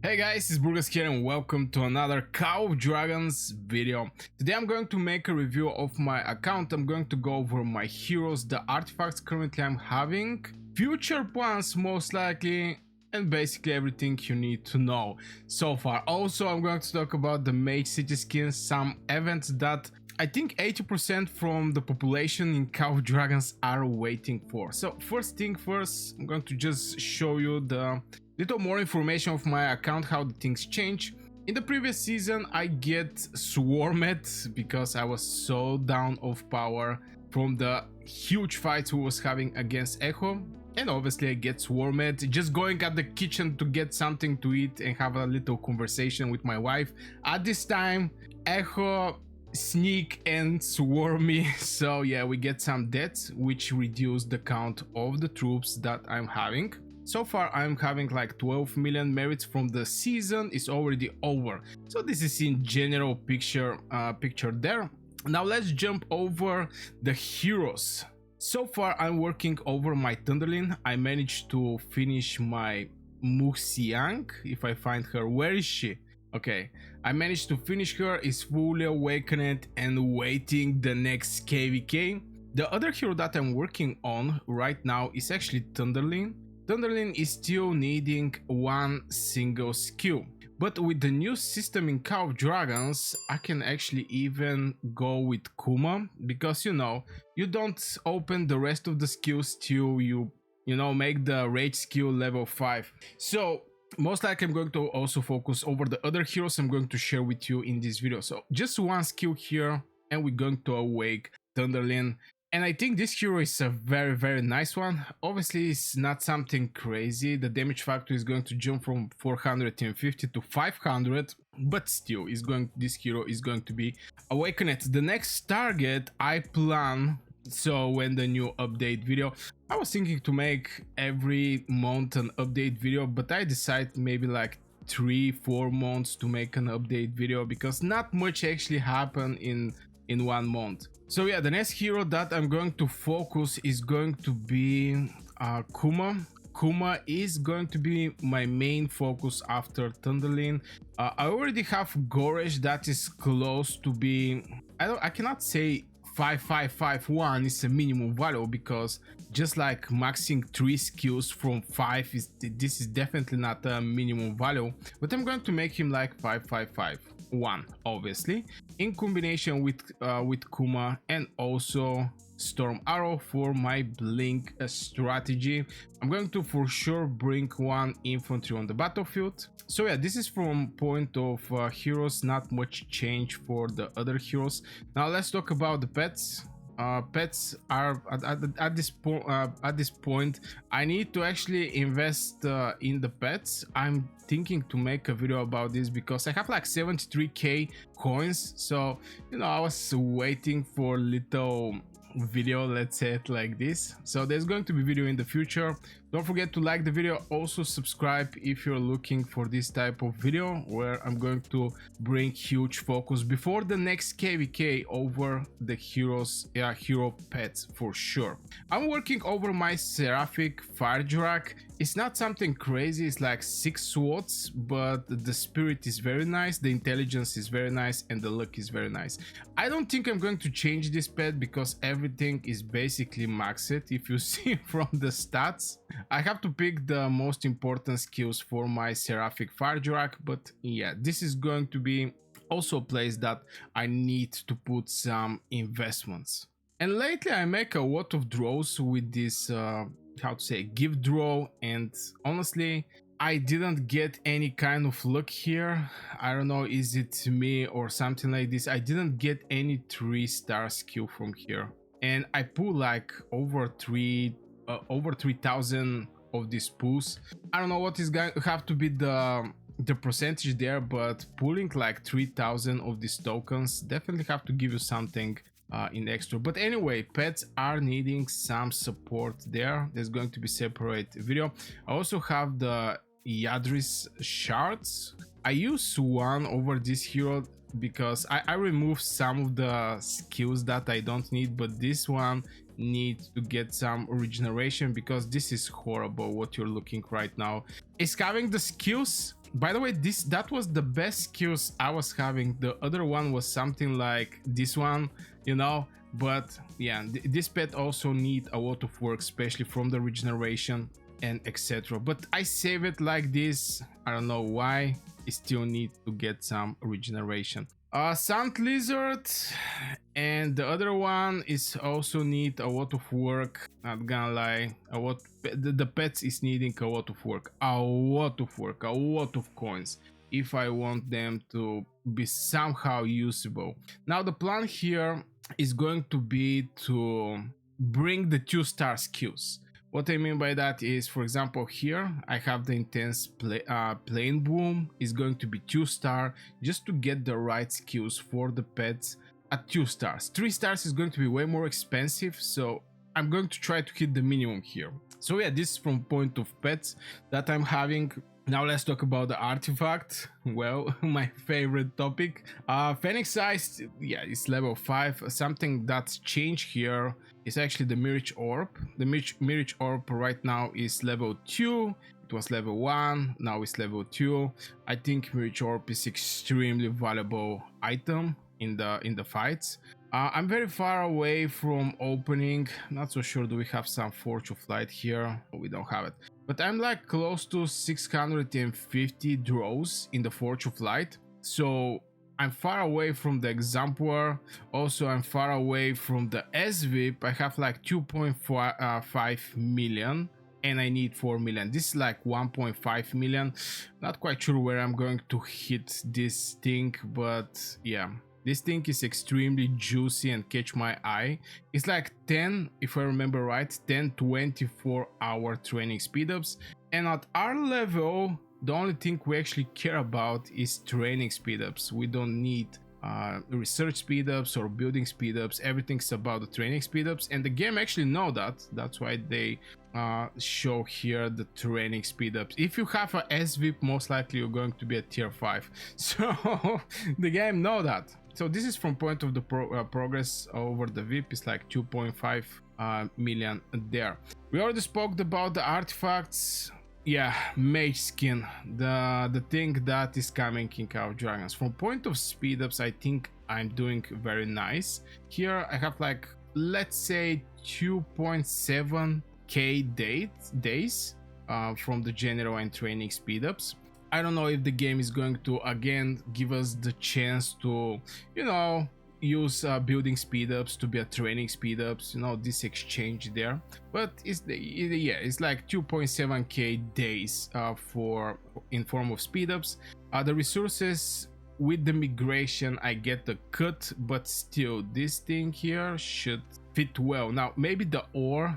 Hey guys, it's Burgas here and welcome to another Call of Dragons video. Today I'm going to make a review of my account. I'm going to go over my heroes, the artifacts currently I'm having, future plans most likely, and basically everything you need to know so far. Also, I'm going to talk about the Mage city skins, some events that I think 80% from the population in Call of Dragons are waiting for. So first thing first, I'm going to just show you the little more information of my account, how the things change. In the previous season I get swarmed because I was so down of power from the huge fights we was having against Echo, and obviously I get swarmed just going at the kitchen to get something to eat and have a little conversation with my wife. At this time Echo sneak and swarm me, so yeah, we get some deaths which reduce the count of the troops that I'm having. So far I'm having like 12 million merits from the season is already over, so this is in general picture there. Now let's jump over the heroes. So far I'm working over my Thunderlyn. I managed to finish my Hsiang. If I find her, where is she? Okay, I managed to finish her, is fully awakened and waiting the next KVK. The other hero that I'm working on right now is actually Thunderlyn. Thunderlyn is still needing one single skill, but with the new system in Call of Dragons I can actually even go with Kuma, because you don't open the rest of the skills till you make the rage skill level 5. So most likely I'm going to also focus over the other heroes I'm going to share with you in this video. So just one skill here and we're going to awake Thunderlyn. And I think this hero is a very nice one. Obviously it's not something crazy. The damage factor is going to jump from 450 to 500, but still this hero is going to be awakened. The next target I plan, so when the new update video, I was thinking to make every month an update video, but I decided maybe like 3-4 months to make an update video, because not much actually happened in 1 month. So yeah, the next hero that I'm going to focus is going to be Kuma. Kuma is going to be my main focus after Thunderlyn. I already have Goresh that is close to be, I cannot say 5551 is a minimum value, because just like maxing 3 skills from 5 this is definitely not a minimum value, but I'm going to make him like 5551 obviously, in combination with Kuma and also Storm Arrow for my blink strategy. I'm going to for sure bring one infantry on the battlefield. So yeah, this is from point of heroes, not much change for the other heroes. Now let's talk about the pets. Pets are at this point I need to actually invest in the pets. I'm thinking to make a video about this because I have like 73k coins, so I was waiting for little video, let's say it like this. So there's going to be video in the future. Don't forget to like the video, also subscribe if you're looking for this type of video where I'm going to bring huge focus before the next KVK over the heroes, hero pets for sure. I'm working over my Sapphire Faedrake. It's not something crazy, it's like 6 swords, but the spirit is very nice, the intelligence is very nice, and the luck is very nice. I don't think I'm going to change this pet because everything is basically maxed. If you see from the stats, I have to pick the most important skills for my Sapphire Faedrake, but yeah, this is going to be also a place that I need to put some investments. And lately I make a lot of draws with this gift draw, and honestly I didn't get any kind of luck here. I don't know, is it me or something like this. I didn't get any 3-star skill from here, and I pull like over 3000 of these pulls. I don't know what is going to have to be the percentage there, but pulling like 3000 of these tokens definitely have to give you something in extra. But anyway, pets are needing some support there. There's going to be separate video. I also have the Yadris shards. I use one over this hero because I removed some of the skills that I don't need, but this one needs to get some regeneration because this is horrible what you're looking right now. Is having the skills By the way, that was the best skills I was having. The other one was something like this one, you know. But yeah, this pet also need a lot of work, especially from the regeneration and etc. But I save it like this. I don't know why. I still need to get some regeneration. Sand lizard, and the other one is also need a lot of work. Not gonna lie, the pets is needing a lot of work, a lot of coins if I want them to be somehow usable. Now the plan here is going to be to bring the 2-star skills. What I mean by that is, for example, here I have the intense plane boom is going to be 2-star, just to get the right skills for the pets at 2 stars. 3 stars is going to be way more expensive, so I'm going to try to hit the minimum here. So yeah, this is from point of pets that I'm having. Now let's talk about the artifact. Well, my favorite topic. Phoenix Eyes, yeah, it's level 5. Something that's changed here is actually the Mirage Orb. The Mirage Orb right now is level 2. It was level 1, now it's level 2. I think Mirage Orb is extremely valuable item in the fights. I'm very far away from opening. Not so sure, do we have some Forge of Light here? We don't have it. But I'm like close to 650 draws in the Forge of Light. So I'm far away from the Exemplar. Also, I'm far away from the SVIP. I have like 2.5 million. And I need 4 million. This is like 1.5 million. Not quite sure where I'm going to hit this thing, but yeah. This thing is extremely juicy and catch my eye. It's like 10, if I remember right, 10 24-hour training speedups. And at our level, the only thing we actually care about is training speedups. We don't need research speedups or building speedups. Everything's about the training speedups, and the game actually know that. That's why they show here the training speedups. If you have a SVIP, most likely you're going to be at tier 5. So the game know that. So this is from point of the progress over the VIP is like 2.5 million there. We already spoke about the artifacts. Yeah, Mage skin, the thing that is coming in Call of Dragons. From point of speed ups, I think I'm doing very nice. Here I have like, let's say 2.7k days from the general and training speed ups. I don't know if the game is going to again give us the chance to, you know, use building speedups to be a training speedups, you know, this exchange there. But it's like 2.7k days for in form of speedups. The resources with the migration I get the cut, but still this thing here should fit well. Now maybe the ore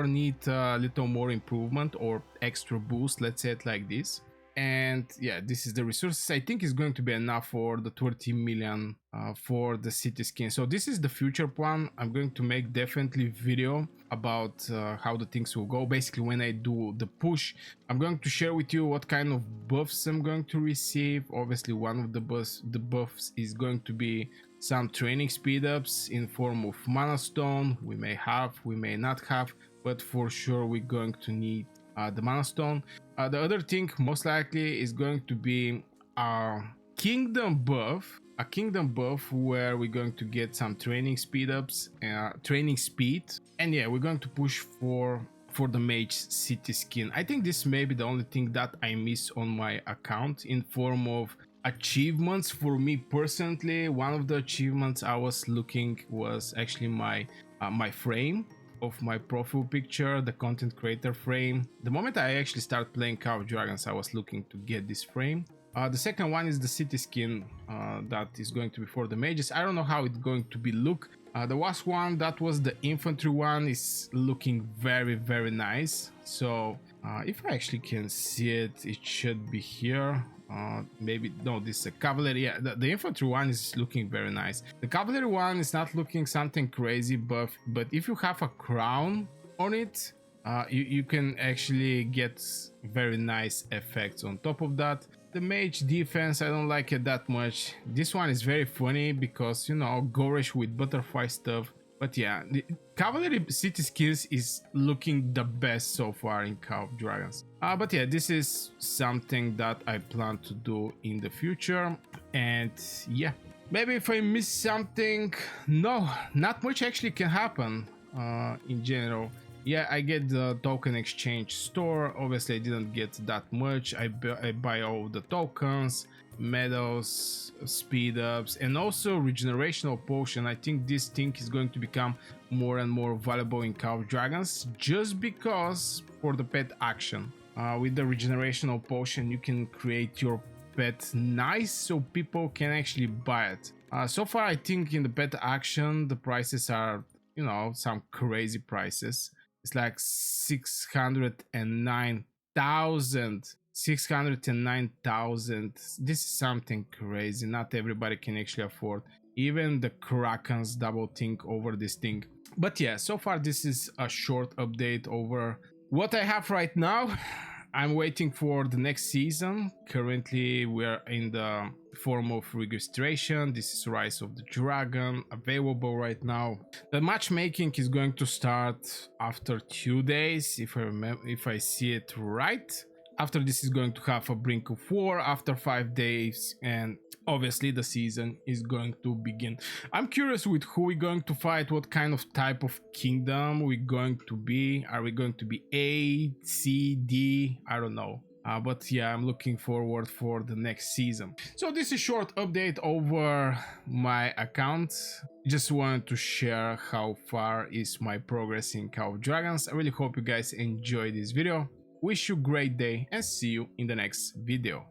need a little more improvement or extra boost, let's say it like this. And yeah, this is the resources. I think is going to be enough for the 30 million for the city skin. So this is the future plan. I'm going to make definitely video about how the things will go. Basically, when I do the push, I'm going to share with you what kind of buffs I'm going to receive. Obviously, one of the buffs is going to be some training speed ups in form of mana stone. We may have, we may not have, but for sure we're going to need the mana stone. The other thing most likely is going to be a kingdom buff where we're going to get some training speed ups, training speed, and yeah, we're going to push for the Mage city skin. I think this may be the only thing that I miss on my account in form of achievements. For me personally, one of the achievements I was looking was actually my frame of my profile picture, the content creator frame. The moment I actually start playing Call of Dragons, I was looking to get this frame. The second one is the city skin that is going to be for the mages. I don't know how it's going to be look. The last one, that was the infantry one, is looking very, very nice. So if I actually can see it, it should be here. Maybe no, this is a cavalry. Yeah, the infantry one is looking very nice. The cavalry one is not looking something crazy, but if you have a crown on it, you can actually get very nice effects on top of that. The mage defense, I don't like it that much. This one is very funny because, you know, Goresh with butterfly stuff. But yeah, the Cavalry City skills is looking the best so far in Call of Dragons. But yeah, this is something that I plan to do in the future. And yeah, maybe if I miss something, no, not much actually can happen in general. Yeah, I get the token exchange store. Obviously, I didn't get that much. I buy all the tokens, medals, speed ups, and also regenerational potion. I think this thing is going to become more and more valuable in Call of Dragons just because for the pet action. With the regenerational potion, you can create your pet nice so people can actually buy it. So far, I think in the pet action, the prices are, you know, some crazy prices. It's like 609,000. 609,000. This is something crazy. Not everybody can actually afford. Even the Krakens double think over this thing. But yeah, so far this is a short update over what I have right now. I'm waiting for the next season. Currently we're in the form of registration. This is Rise of the Dragon, available right now. The matchmaking is going to start after 2 days, if I remember, if I see it right. After this is going to have a Brink of War after 5 days, and obviously the season is going to begin. I'm curious with who we're going to fight, what kind of type of kingdom we're going to be. Are we going to be A, C, D? I don't know. But yeah, I'm looking forward for the next season. So this is short update over my account. Just wanted to share how far is my progress in Call of Dragons. I really hope you guys enjoyed this video. Wish you a great day and see you in the next video.